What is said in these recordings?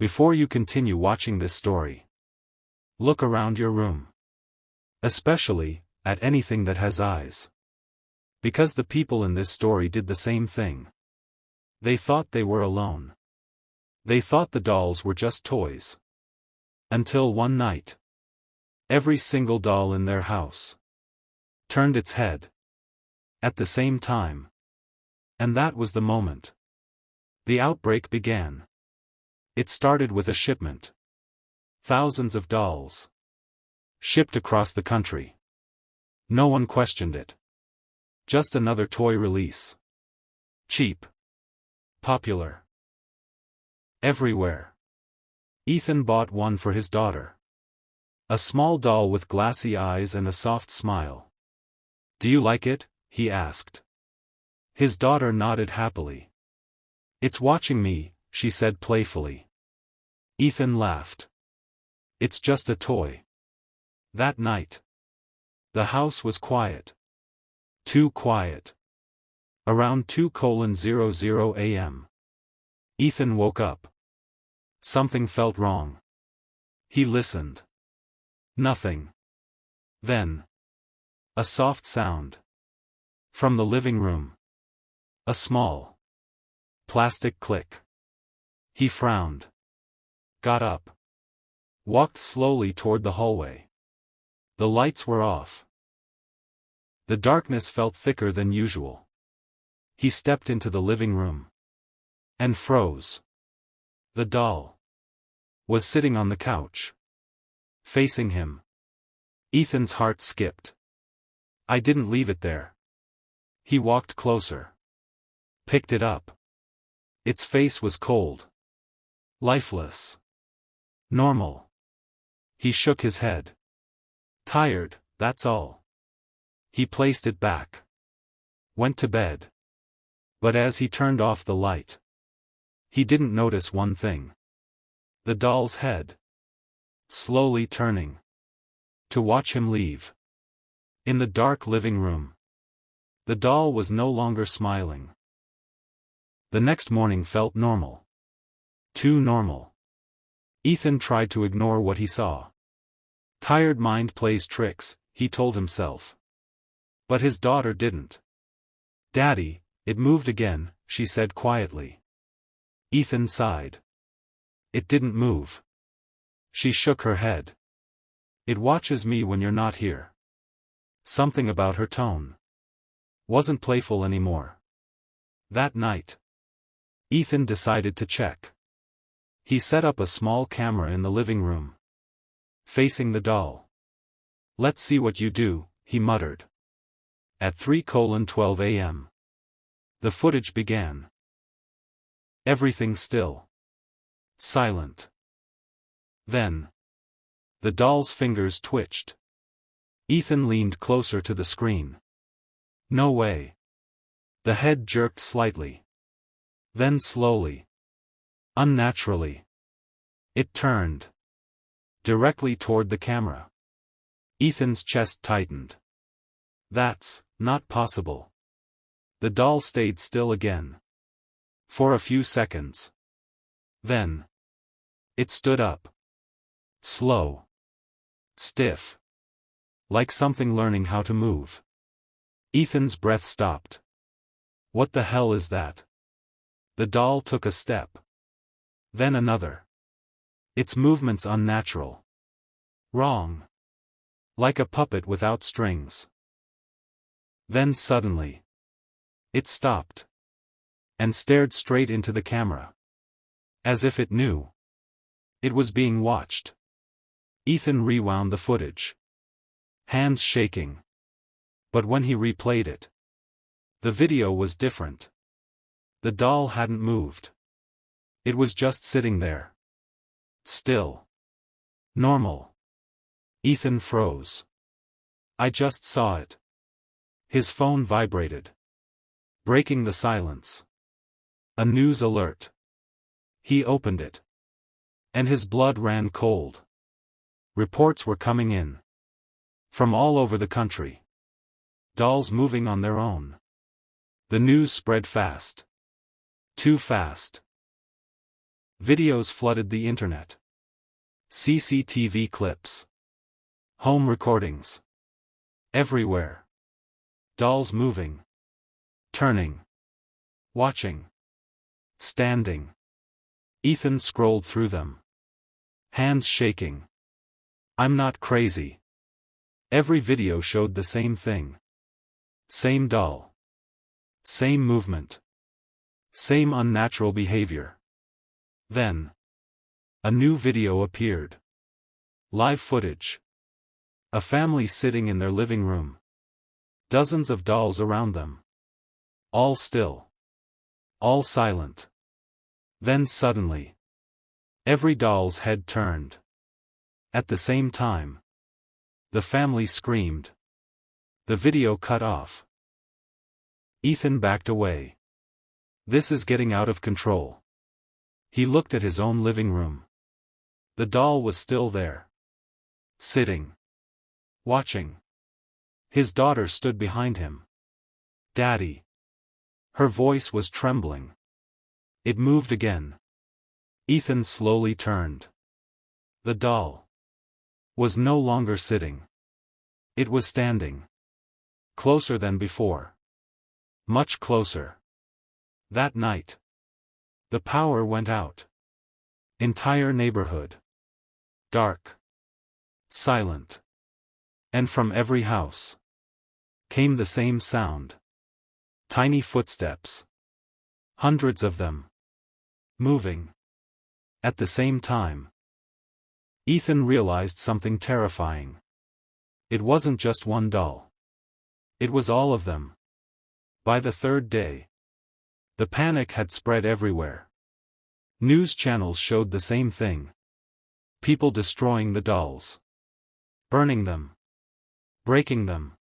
Before you continue watching this story, look around your room. Especially, at anything that has eyes. Because the people in this story did the same thing. They thought they were alone. They thought the dolls were just toys. Until one night, every single doll in their house turned its head at the same time. And that was the moment the outbreak began. It started with a shipment. Thousands of dolls shipped across the country. No one questioned it. Just another toy release. Cheap. Popular. Everywhere. Ethan bought one for his daughter. A small doll with glassy eyes and a soft smile. "Do you like it?" he asked. His daughter nodded happily. "It's watching me," she said playfully. Ethan laughed. "It's just a toy." That night, the house was quiet. Too quiet. Around 2:00 a.m. Ethan woke up. Something felt wrong. He listened. Nothing. Then, a soft sound. From the living room. A small plastic click. He frowned. Got up. Walked slowly toward the hallway. The lights were off. The darkness felt thicker than usual. He stepped into the living room. And froze. The doll was sitting on the couch. Facing him. Ethan's heart skipped. "I didn't leave it there." He walked closer. Picked it up. Its face was cold. Lifeless. Normal. He shook his head. "Tired, that's all." He placed it back. Went to bed. But as he turned off the light, he didn't notice one thing. The doll's head. Slowly turning. To watch him leave. In the dark living room. The doll was no longer smiling. The next morning felt normal. Too normal. Ethan tried to ignore what he saw. Tired mind plays tricks, he told himself. But his daughter didn't. "Daddy, it moved again," she said quietly. Ethan sighed. "It didn't move." She shook her head. "It watches me when you're not here." Something about her tone wasn't playful anymore. That night, Ethan decided to check. He set up a small camera in the living room, facing the doll. "Let's see what you do," he muttered. At 3:12 a.m. the footage began. Everything still. Silent. Then, the doll's fingers twitched. Ethan leaned closer to the screen. No way. The head jerked slightly. Then slowly. Unnaturally. It turned. Directly toward the camera. Ethan's chest tightened. That's not possible. The doll stayed still again. For a few seconds. Then, it stood up. Slow. Stiff. Like something learning how to move. Ethan's breath stopped. What the hell is that? The doll took a step. Then another. Its movements unnatural. Wrong. Like a puppet without strings. Then suddenly, it stopped. And stared straight into the camera. As if it knew. It was being watched. Ethan rewound the footage. Hands shaking. But when he replayed it, the video was different. The doll hadn't moved. It was just sitting there. Still. Normal. Ethan froze. "I just saw it." His phone vibrated. Breaking the silence. A news alert. He opened it. And his blood ran cold. Reports were coming in. From all over the country. Dolls moving on their own. The news spread fast. Too fast. Videos flooded the internet. CCTV clips. Home recordings. Everywhere. Dolls moving. Turning. Watching. Standing. Ethan scrolled through them. Hands shaking. I'm not crazy. Every video showed the same thing. Same doll. Same movement. Same unnatural behavior. Then, a new video appeared. Live footage. A family sitting in their living room. Dozens of dolls around them. All still. All silent. Then suddenly, every doll's head turned. At the same time, the family screamed. The video cut off. Ethan backed away. This is getting out of control. He looked at his own living room. The doll was still there. Sitting. Watching. His daughter stood behind him. Daddy. Her voice was trembling. It moved again. Ethan slowly turned. The doll was no longer sitting. It was standing. Closer than before. Much closer. That night, the power went out. Entire neighborhood. Dark. Silent. And from every house came the same sound. Tiny footsteps. Hundreds of them. Moving. At the same time. Ethan realized something terrifying. It wasn't just one doll. It was all of them. By the third day, the panic had spread everywhere. News channels showed the same thing. People destroying the dolls. Burning them. Breaking them.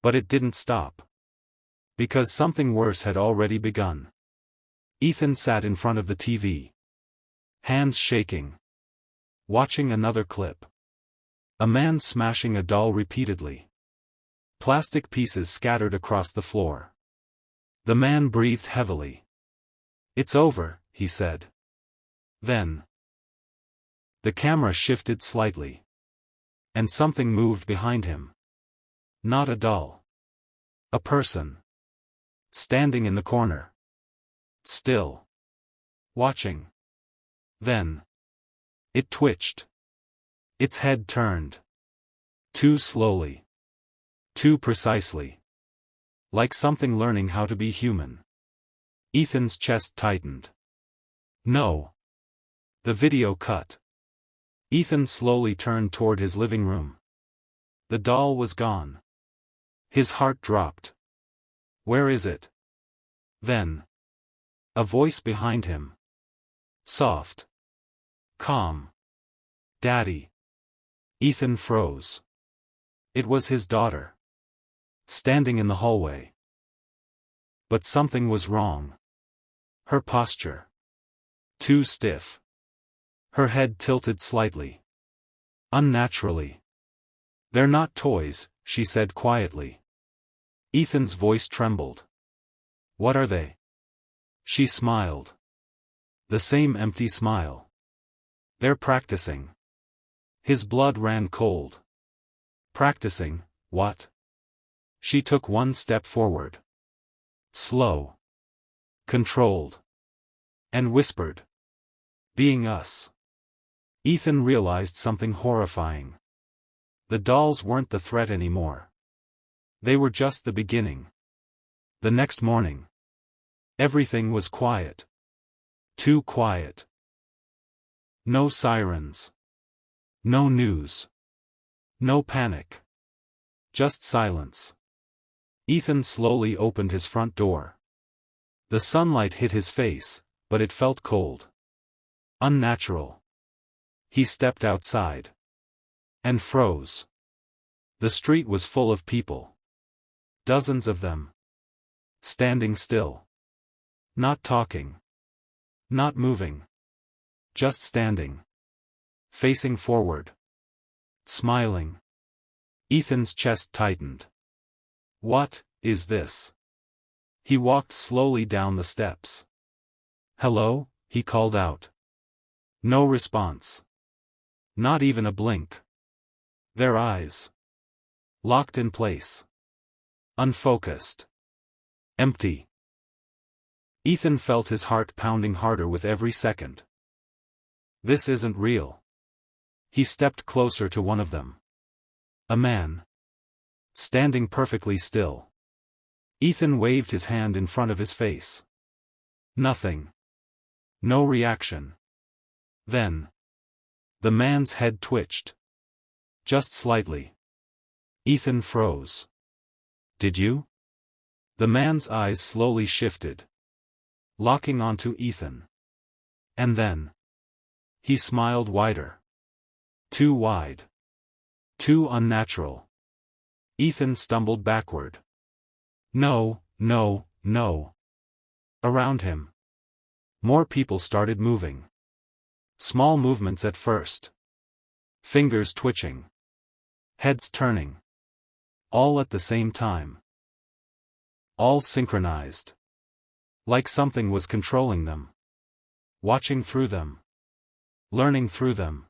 But it didn't stop. Because something worse had already begun. Ethan sat in front of the TV. Hands shaking. Watching another clip. A man smashing a doll repeatedly. Plastic pieces scattered across the floor. The man breathed heavily. It's over, he said. Then, the camera shifted slightly. And something moved behind him. Not a doll. A person. Standing in the corner. Still. Watching. Then, it twitched. Its head turned. Too slowly. Too precisely. Like something learning how to be human. Ethan's chest tightened. No. The video cut. Ethan slowly turned toward his living room. The doll was gone. His heart dropped. Where is it? Then, a voice behind him. Soft. Calm. Daddy. Ethan froze. It was his daughter. Standing in the hallway. But something was wrong. Her posture. Too stiff. Her head tilted slightly. Unnaturally. They're not toys, she said quietly. Ethan's voice trembled. What are they? She smiled. The same empty smile. They're practicing. His blood ran cold. Practicing, what? She took one step forward. Slow. Controlled. And whispered. Being us. Ethan realized something horrifying. The dolls weren't the threat anymore. They were just the beginning. The next morning. Everything was quiet. Too quiet. No sirens. No news. No panic. Just silence. Ethan slowly opened his front door. The sunlight hit his face, but it felt cold. Unnatural. He stepped outside. And froze. The street was full of people. Dozens of them. Standing still. Not talking. Not moving. Just standing. Facing forward. Smiling. Ethan's chest tightened. What is this? He walked slowly down the steps. Hello, he called out. No response. Not even a blink. Their eyes. Locked in place. Unfocused. Empty. Ethan felt his heart pounding harder with every second. This isn't real. He stepped closer to one of them. A man. Standing perfectly still. Ethan waved his hand in front of his face. Nothing. No reaction. Then. The man's head twitched. Just slightly. Ethan froze. Did you? The man's eyes slowly shifted. Locking onto Ethan. And then. He smiled wider. Too wide. Too unnatural. Ethan stumbled backward. No, no, no. Around him. More people started moving. Small movements at first. Fingers twitching. Heads turning. All at the same time. All synchronized. Like something was controlling them. Watching through them. Learning through them.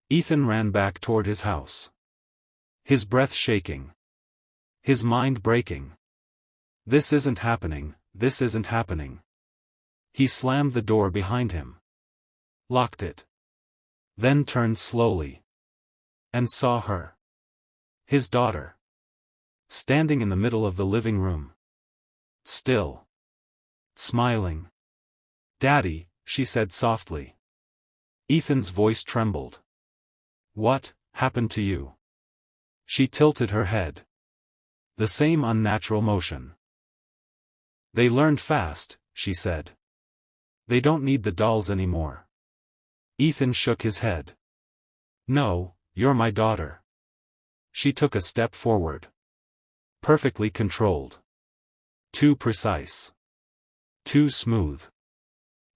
Ethan ran back toward his house. His breath shaking. His mind breaking. This isn't happening, this isn't happening. He slammed the door behind him. Locked it. Then turned slowly. And saw her. His daughter. Standing in the middle of the living room. Still. Smiling. "Daddy," she said softly. Ethan's voice trembled. "What happened to you?" She tilted her head. The same unnatural motion. "They learned fast," she said. "They don't need the dolls anymore." Ethan shook his head. "No, you're my daughter." She took a step forward. Perfectly controlled. Too precise. Too smooth.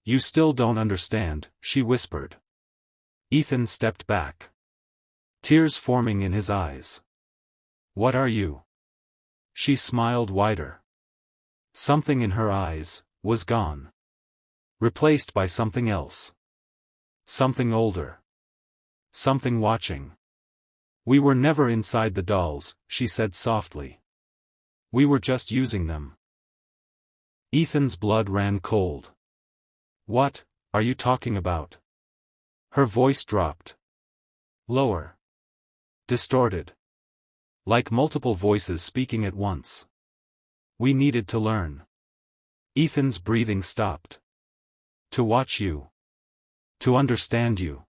"You still don't understand," she whispered. Ethan stepped back. Tears forming in his eyes. "What are you?" She smiled wider. Something in her eyes was gone. Replaced by something else. Something older. Something watching. "We were never inside the dolls," she said softly. "We were just using them." Ethan's blood ran cold. "What are you talking about?" Her voice dropped. Lower. Distorted. Like multiple voices speaking at once. "We needed to learn." Ethan's breathing stopped. "To watch you. To understand you.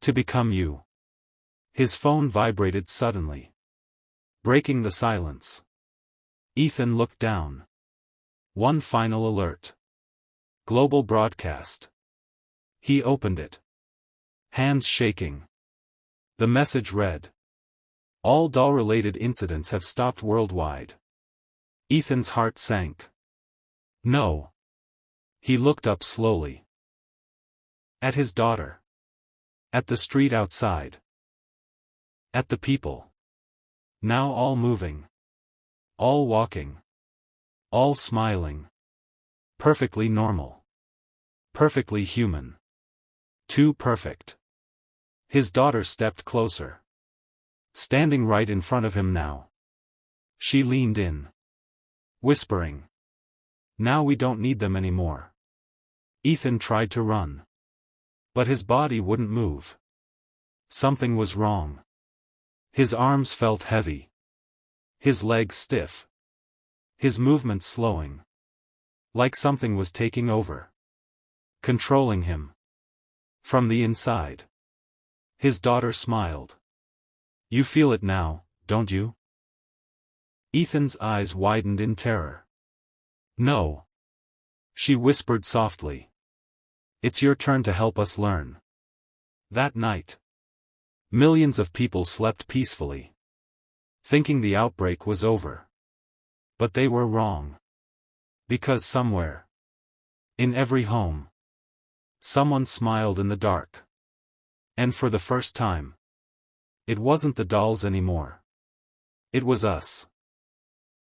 To become you." His phone vibrated suddenly. Breaking the silence. Ethan looked down. One final alert. Global broadcast. He opened it. Hands shaking. The message read. "All doll-related incidents have stopped worldwide." Ethan's heart sank. No. He looked up slowly. At his daughter. At the street outside. At the people. Now all moving. All walking. All smiling. Perfectly normal. Perfectly human. Too perfect. His daughter stepped closer. Standing right in front of him now. She leaned in. Whispering. "Now we don't need them anymore." Ethan tried to run. But his body wouldn't move. Something was wrong. His arms felt heavy. His legs stiff. His movements slowing. Like something was taking over. Controlling him. From the inside. His daughter smiled. "You feel it now, don't you?" Ethan's eyes widened in terror. "No." She whispered softly. "It's your turn to help us learn." That night. Millions of people slept peacefully. Thinking the outbreak was over. But they were wrong. Because somewhere. In every home. Someone smiled in the dark. And for the first time. It wasn't the dolls anymore. It was us.